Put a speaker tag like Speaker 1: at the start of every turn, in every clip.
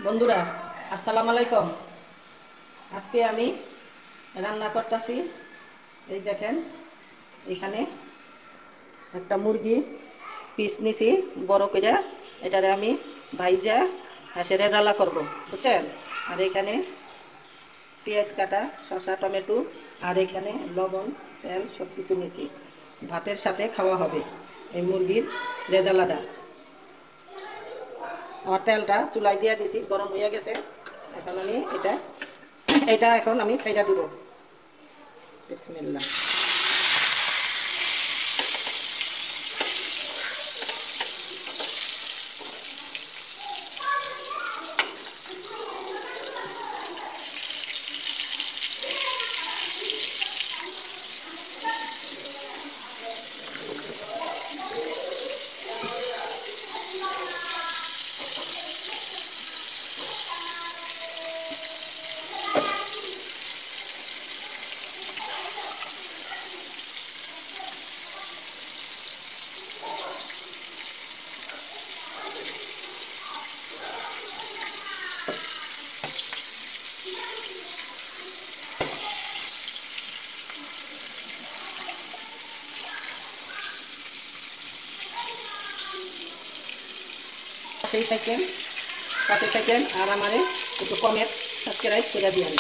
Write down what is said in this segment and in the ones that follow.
Speaker 1: বন্ধুরা, আসসালামু আলাইকুম। আজকে আমি রান্না করতেছি। এই দেখেন, এখানে একটা মুরগি পিস নিছি বড় করে। এটারে আমি ভাইজা হাঁসে রেজালা করব, বুঝছেন। আর এখানে পেঁয়াজ কাটা, শসা, টমেটো, আর এখানে লবণ, তেল সব কিছু নিছি। ভাতের সাথে খাওয়া হবে এই মুরগির রেজালাটা। আমার তেলটা চুলাই দিয়ে দিছি, গরম হয়ে গেছে। এখন আমি এটা এখন আমি ছাইড়া দিব। বিসমিল্লাহ। সাথে থাকেন আর আমারে একটু কমের সাবস্ক্রাইব করে দিবেন।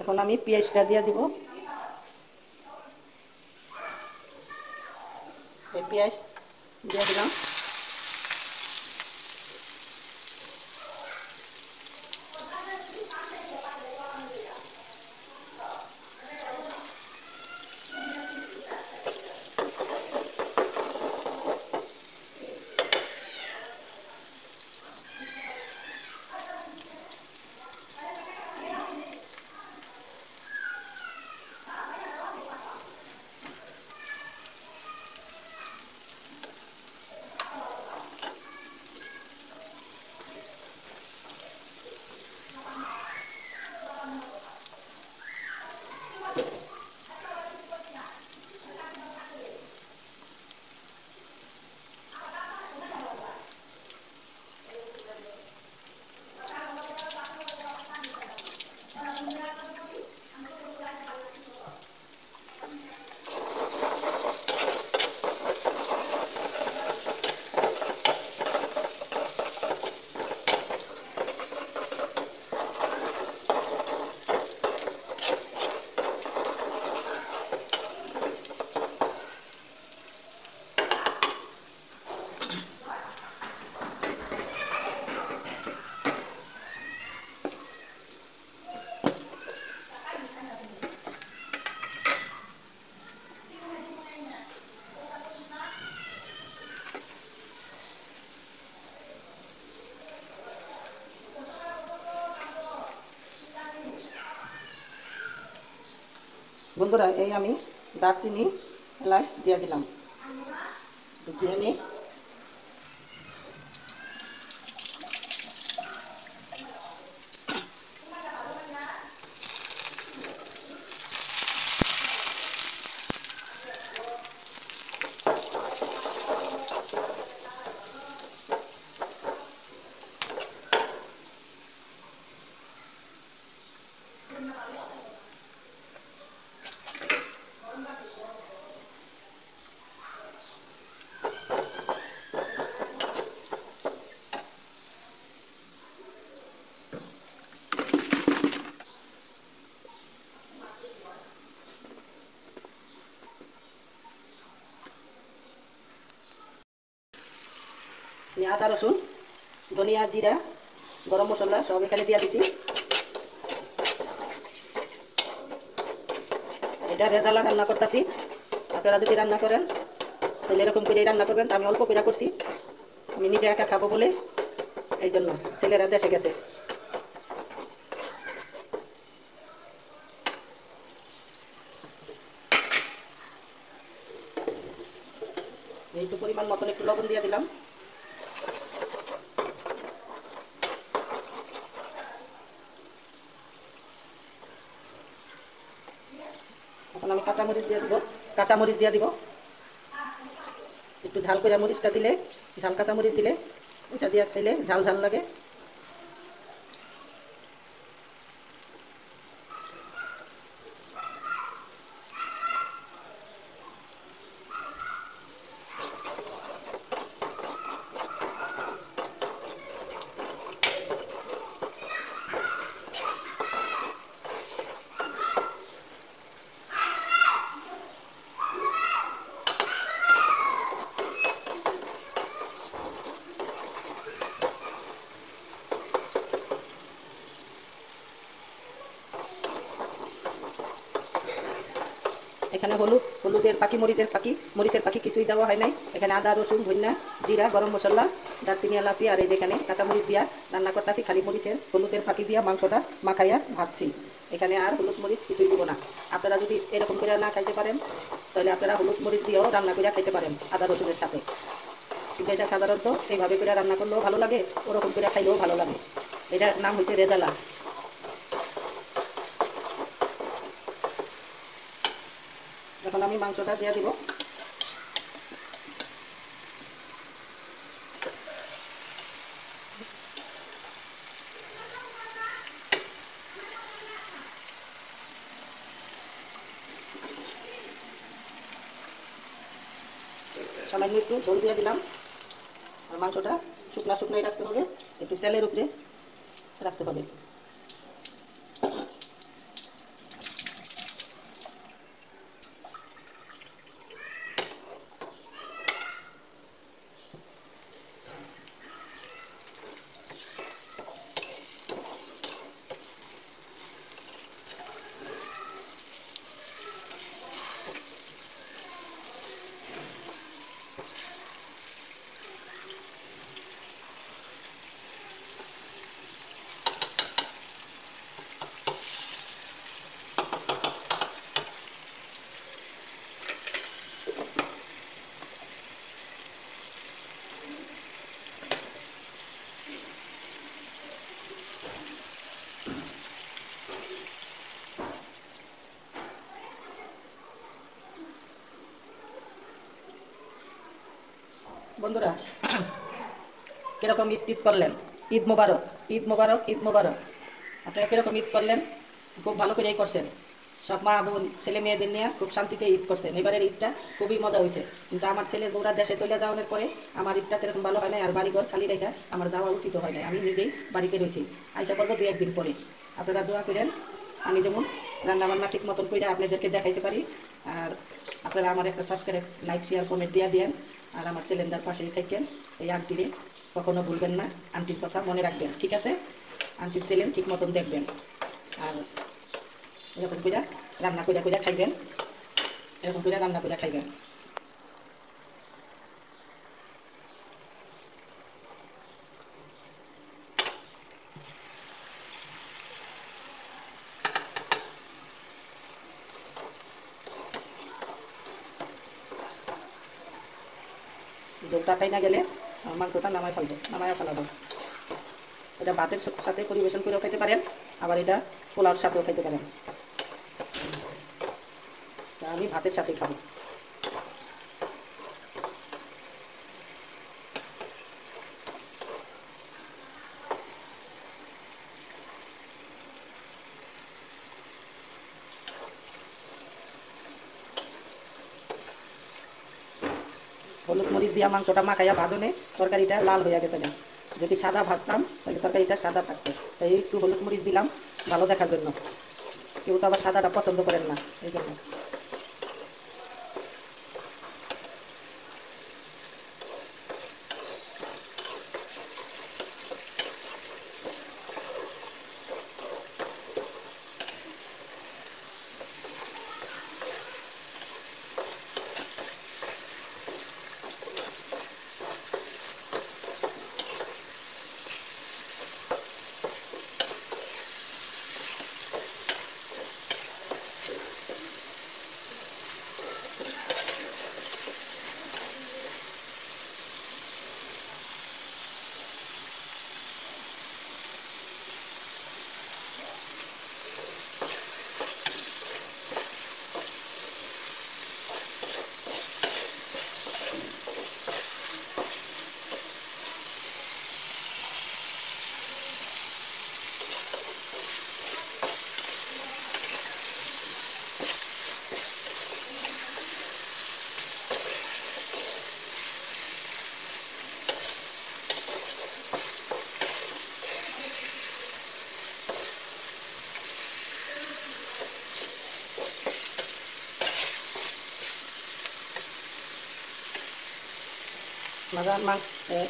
Speaker 1: এখন আমি পেঁয়াজটা দিয়ে দিব। এই পেঁয়াজ দিয়ে দিলাম। বন্ধুরা, এই আমি দারচিনি এলাচ দিয়ে দিলাম। দিয়ে নিই। আদা রসুন ধনিয়া জিরা গরম মশলা সব এখানে দিয়ে দিচ্ছি। এটা রেজালা রান্না করতেছি। আপনারা যদি রান্না করেন তাহলে এরকম করে রান্না করবেন। আমি অল্প করে করছি, আমি নিজে একা খাবো বলে, এই জন্য। ছেলেরা দেশে গেছে। এইটু পরিমাণ মতন একটু লবণ দিয়ে দিলাম। এখন আমি কাঁচামরিচ দিয়ে দিব। কাঁচামরিচ দিয়ে দিব। একটু ঝাল করে মরিচটা দিলে, ঝাল কাঁচামরিচ দিলে ওইটা দিয়ে খাইলে ঝাল ঝাল লাগে। এখানে হলুদের পাখি, মরিচের পাখি কিছুই দেওয়া হয় নাই। এখানে আদা রসুন ধনিয়া জিরা গরম মশলা দারচিনি এলাচি আর এই যেখানে কাঁচামরিচ দিয়া রান্না করতেছি। খালি হলুদের পাখি দিয়া মাংসটা মাখাইয়া ভাজছি। এখানে আর হলুদ মরিচ কিছুই দিব না। আপনারা যদি এরকম করে না খাইতে পারেন তাহলে আপনারা হলুদ মরিচ দিয়েও রান্না করে খাইতে পারেন আদা রসুনের সাথে। কিন্তু এটা সাধারণত এইভাবে করে রান্না করলেও ভালো লাগে, ওরকম করে খাইলেও ভালো লাগে। এটার নাম হচ্ছে রেজালা। এখন আমি মাংসটা দিয়ে দিব। সামান্য একটু ঝোল দিয়ে দিলাম। আর মাংসটা শুকনা শুকনাই রাখতে হবে, একটু তেলের উপরে রাখতে হবে। বন্ধুরা, কিরকম ঈদ ঈদ করলেন? ঈদ মোবারক, ঈদ মোবারক, ঈদ মোবারক। আপনারা কিরকম ঈদ করলেন? খুব ভালো করেই করছেন। সব মা বোন ছেলে মেয়েদের নিয়ে খুব শান্তিতে ঈদ করছেন। এবারের ঈদটা খুবই মজা হয়েছে। কিন্তু আমার ছেলের বউরা দেশে চলে যাওয়ার পরে আমার ঈদটা এরকম ভালো হয় না। আর বাড়িঘর খালি রেখা আমার যাওয়া উচিত হয় না। আমি নিজেই বাড়িতে রয়েছি, আইসা করবো 2-1 দিন পরে। আপনারা দোয়া করেন আমি যেমন রান্নাবান্না ঠিক মতন করে আপনাদেরকে দেখাইতে পারি। আর আপনারা আমার একটা সাবস্ক্রাইব, লাইক, শেয়ার, কমেন্ট দিয়ে দেন। আর আমার চ্যানেলটার পাশেই থাকেন। এই আন্টিরে কখনো ভুলবেন না, আন্টির কথা মনে রাখবেন, ঠিক আছে? আন্টির চ্যানেল ঠিক মতন দেখবেন। আর এরকম করে রান্না করে করে খাইবেন, এরকম করে রান্না করে খাইবেন। জোরটা খাই না গেলে মাংসটা নামায় ফেলাবো। এটা ভাতের সাথে পরিবেশন করেও খাইতে পারেন, আবার এটা পোলাওর সাথেও খাইতে পারেন। আমি ভাতের সাথে খাবো। হলুদ মরিচ দিয়া মাংসটা মাখাইয়া ভাজনে তরকারিটা লাল হয়ে গেছে না। যদি সাদা ভাজতাম তাহলে তরকারিটা সাদা থাকতো। তাই একটু হলুদ মরিচ দিলাম ভালো দেখার জন্য। কেউ তো আবার সাদাটা পছন্দ করেন না, এই জন্য।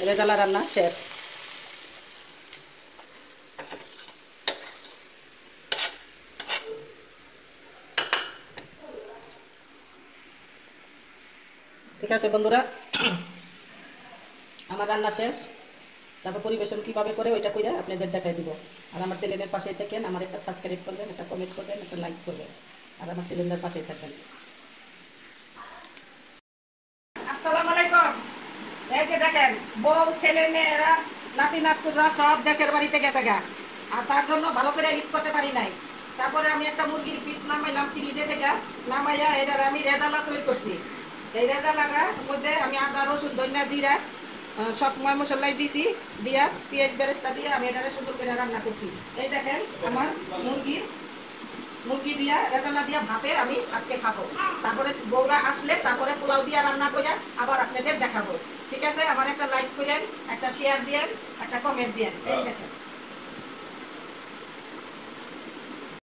Speaker 1: রেজালা রান্না শেষ। ঠিক আছে বন্ধুরা, আমার রান্না শেষ। তারপর পরিবেশন কীভাবে করে ওইটা কইরা আপনাদের দেখাই দিব। আর আমার চ্যানেলের পাশেই থাকেন, আমার একটা সাবস্ক্রাইব করবেন, একটা কমেন্ট করবেন, একটা লাইক করবেন। আর আমার চ্যানেলের পাশেই থাকবেন। আসসালামু আলাইকুম। এই যে দেখেন, বউ ছেলে মেয়েরা নাতি নাতকুরা সব দেশের বাড়িতে গেছে গা। আর তার জন্য ভালো করে ঈদ করতে পারি নাই। তারপরে আমি একটা মুরগির পিস নামাইলাম ফ্রিজে থেকে, নামাইয়া এটার আমি রেজালা তৈরি করছি। এই রেজালাটার মধ্যে আমি আদা, রসুন, ধনিয়া, জিরা সব মশলাই দিছি, দিয়া পেঁয়াজ বেরেস্তা দিয়ে আমি এটারে সুন্দর করে রান্না করছি। এই দেখেন আমার মুরগি দিয়া রেজালা দিয়া ভাতে আমি আজকে খাবো। তারপরে বউরা আসলে তারপরে পোলাও দিয়া রান্না করে আবার আপনাদের দেখাবো। ঠিক আছে? আমার একটা লাইক করেন, একটা শেয়ার দিয়েন, একটা কমেন্ট দিয়েন। এই দেখেন।